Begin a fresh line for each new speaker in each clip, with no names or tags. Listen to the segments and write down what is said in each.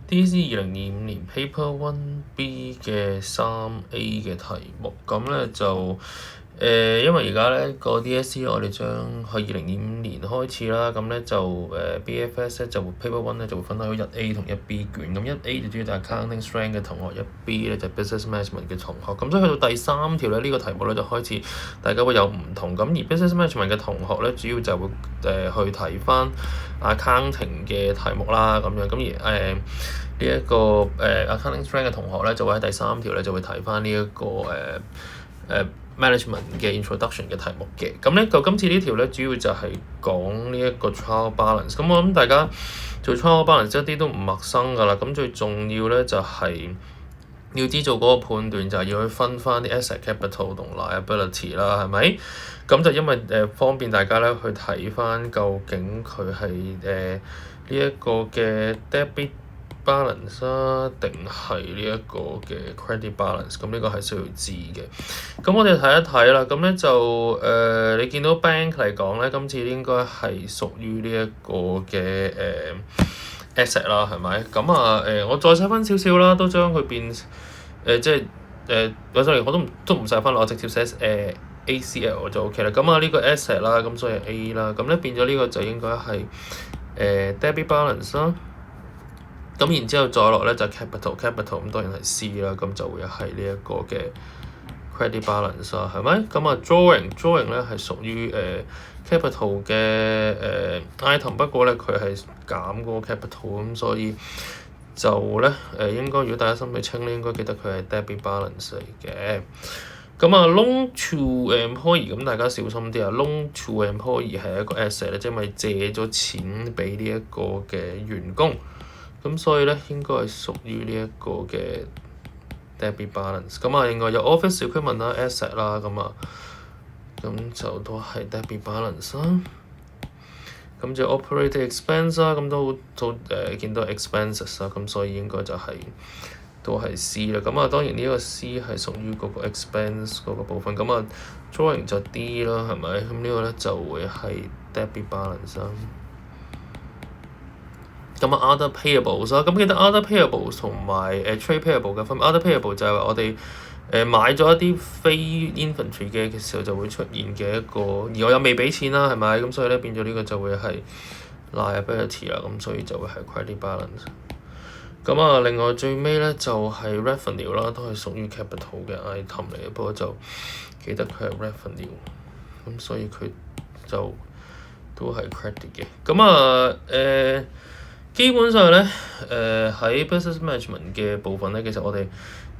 DSE 2025年 Paper 1B 嘅3A 嘅題目，咁咧就因為而家咧個 DSE 我哋將喺2025年開始啦，咁咧就BFS 咧就 Paper 1咧就會分開咗1A 同1B 卷，咁1A 就主要就係 Accounting Strength 嘅同學，1B 咧就 Business Management 嘅同學，咁所以去到第3條咧呢個題目咧就開始大家會有唔同，咁而 Business Management 嘅同學咧主要就會去睇翻 Accounting 嘅題目啦，咁樣，咁而呢一個Accounting Strength 嘅同學咧就會喺第3條咧就會睇翻呢一個Management 嘅 Introduction 嘅題目嘅，咁咧就今次呢條咧主要就係講呢一個 Trial Balance，咁我諗大家做 Trial Balance 一啲都唔陌生㗎啦，咁最重要咧就係要知做嗰個判斷，就係要去分翻啲 Asset Capital 同 Liability 啦，係咪？咁就因為方便大家咧去睇翻究竟佢係呢一個嘅 Debit balance 啦，定係呢一個嘅 credit balance， 咁呢個係需要知嘅。咁我哋睇一睇啦，咁咧就你見到 bank 嚟講咧，今次應該係屬於呢一個嘅asset 啦，係咪？咁我再細分少少啦，都將佢變sorry，我都唔細分啦，我直接寫ACL 就 OK 啦。咁呢個 asset 啦，咁所以 A 啦，咁咧變咗呢個就應該係debit balance 啦。咁然之後再落咧就 capital，咁當然係 C 啦，咁就會係呢一個嘅 credit balance 啦，係咪？咁drawing 咧係屬於capital 嘅item， 不過咧佢係減嗰個 capital， 咁所以就咧應該如果大家心水清咧，應該記得佢係 debit balance 嚟嘅。咁loan to employee， 咁大家小心啲啊 ，loan to employee 係一個 asset 咧，即係咪借咗錢俾呢一個嘅員工？咁所以咧應該係屬於呢一個嘅 debit balance。咁另外有 office equipment 啦、asset 啦，咁就都係 debit balance 啦。咁就 operating expense 啦，咁都見到 expenses 啦，咁所以應該就都係 C 啦。咁當然呢個 C 係屬於嗰個 expense 嗰個部分。咁drawing 就 D 啦，係咪？咁呢個咧就會係 debit balance 啦。咁other payables 啦，咁記得 other payables 同埋trade payable 嘅分別。other payable 就係話我哋買咗一啲非 inventory 嘅時候就會出現嘅一個，而我又未俾錢啦，係咪？咁所以咧變咗呢個就會係 liability 啦，咁所以就會係 credit balance。咁另外最尾咧就係 revenue 啦，都係屬於 capital 嘅 item 嚟嘅，不過就記得佢係 revenue，咁所以佢就都係 credit 嘅。咁基本上咧，喺 business management 嘅部分咧，其實我哋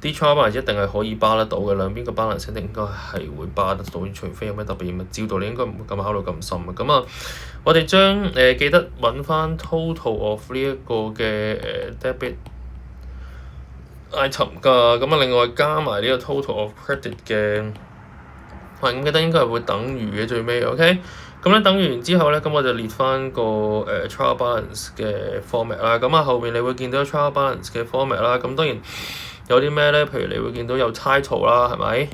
啲 trial balance 一定係可以巴得到嘅，兩邊嘅 balance 一定應該係會巴得到，除非有咩特別嘅招到，你應該唔會咁考慮咁深嘅。咁我哋將記得揾翻 total of 呢一個嘅debit item 㗎，咁另外加埋呢個 total of credit 嘅，咁記得應該係會等於嘅最尾 ，OK？咁咧等完之後咧，咁我就列翻個trial balance 嘅 format 啦。咁後面你會見到 trial balance 嘅 format 啦。咁當然有啲咩咧？譬如你會見到有 title 啦，係咪？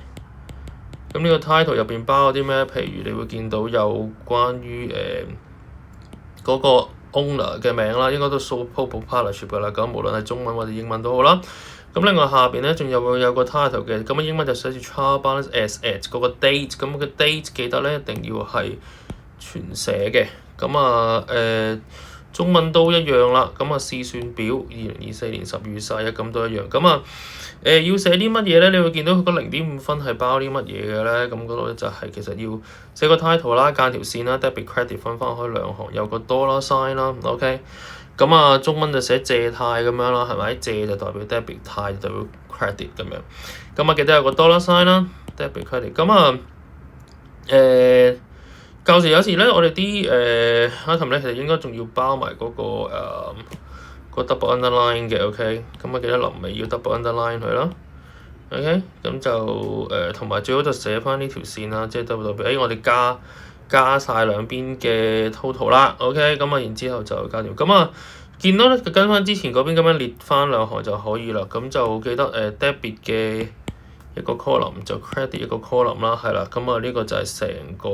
咁呢個 title 入邊包咗啲咩？譬如你會見到有關於嗰個 owner 嘅名啦，應該都 sole proprietorship 㗎啦。咁無論係中文或者英文都好啦。咁另外下邊咧仲有個 title 嘅，咁英文就寫住 trial balance as at 嗰個 date， 咁個 date 記得咧一定要係全寫嘅。咁中文都一樣啦。咁試算表2024年12月31咁都一樣。咁要寫啲乜嘢咧？你會見到佢個0.5分係包啲乜嘢嘅咧？咁嗰度咧就係其實要寫個 title 啦，間條線啦 ，debit credit 分開兩行，有個 dollar sign 啦 ，OK。咁中文就寫借貸咁樣啦，係咪？借就代表 debit， 貸就代表 credit 咁樣。咁記得有個 dollar sign 啦 ，debit credit。舊時有時咧，我哋啲item 咧，其實應該仲要包埋嗰個double underline 嘅 ，OK。咁記得臨尾要 double underline 佢啦 ，OK。咁就同埋最好就寫翻呢條線啦，即係代表我哋加晒兩邊嘅 total 啦 ，OK。然之後就加條。見到咧就跟翻之前嗰邊咁樣列翻兩行就可以啦。咁就記得debit 嘅一個 column 就 credit 一個 column 啦，係啦。呢個就係成個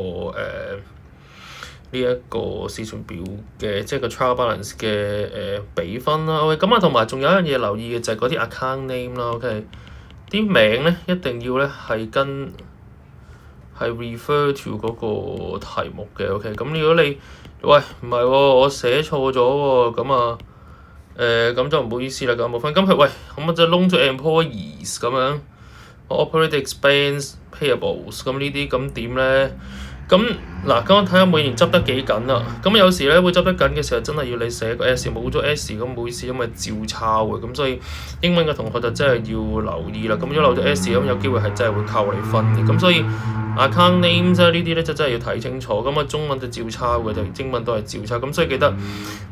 呢一個試算表嘅即係個 trial balance 嘅比分啦。OK， 咁啊同埋仲有一樣嘢留意嘅就係嗰啲 account name 啦。OK， 啲名咧一定要咧係refer to 嗰個題目嘅。OK， 咁如果你喂唔係喎，我寫錯咗喎，咁啊咁就唔好意思啦，咁冇分。咁佢喂咁啊就 loan to employees 咁樣 operating expense payables 咁呢啲咁點咧？咁嗱，咁我睇下每年執得幾緊啦。咁有時咧會執得緊嘅時候，真係要你寫個 S， 冇咗 S 咁唔好意思，因為照抄嘅。咁所以英文嘅同學就真係要留意啦。咁如果漏咗 S 咁有機會係真係會扣你分嘅。咁所以 account names 呢啲咧就真係要睇清楚。咁啊中文就照抄嘅，就英文都係照抄。咁所以記得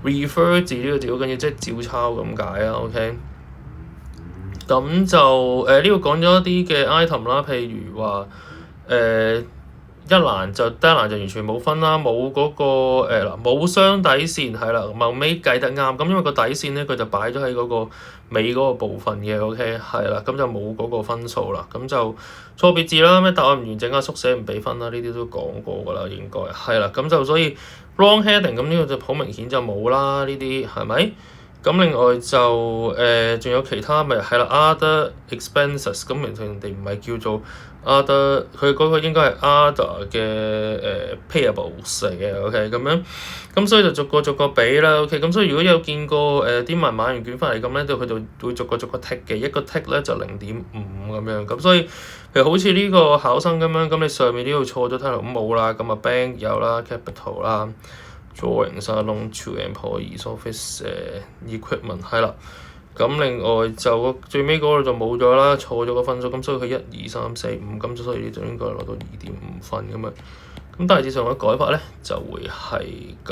refer 字呢個字好緊要，即係照抄咁解啊。OK。咁就呢度講咗一啲嘅 item 啦，譬如話一欄就第一欄就完全冇分啦，冇嗰個冇雙底線係啦，後尾計得啱。咁因為個底線咧佢就擺咗喺嗰個尾嗰個部分嘅。OK 係啦，咁就冇嗰個分數啦。咁就錯別字啦，咩答案唔完整啊，縮寫唔俾分啦，呢啲都講過㗎啦，應該係啦。咁就所以 wrong heading 咁呢個就好明顯就冇啦，呢啲係咪？咁另外就仲有其他咪係啦 other expenses， 咁人哋唔係叫做 other， 佢嗰個應該係 other 嘅payables 嚟嘅。OK 咁樣，咁所以就逐個俾啦。OK 咁所以如果有見過啲文買完卷翻嚟咁咧，佢就會逐個剔嘅，一個剔咧就 0.5 咁樣。咁所以譬如好似呢個考生咁樣，咁你上面呢度錯咗 title 咁冇啦，咁啊 bank 有啦 capital 啦。drawings 啊 loan to employees office equipment 係啦，咁另外就最尾嗰度就冇咗啦，錯咗個分數，咁所以佢1、2、3、4、5，咁所以你就應該攞到2.5分咁樣，咁大致上嘅改法咧就會係咁。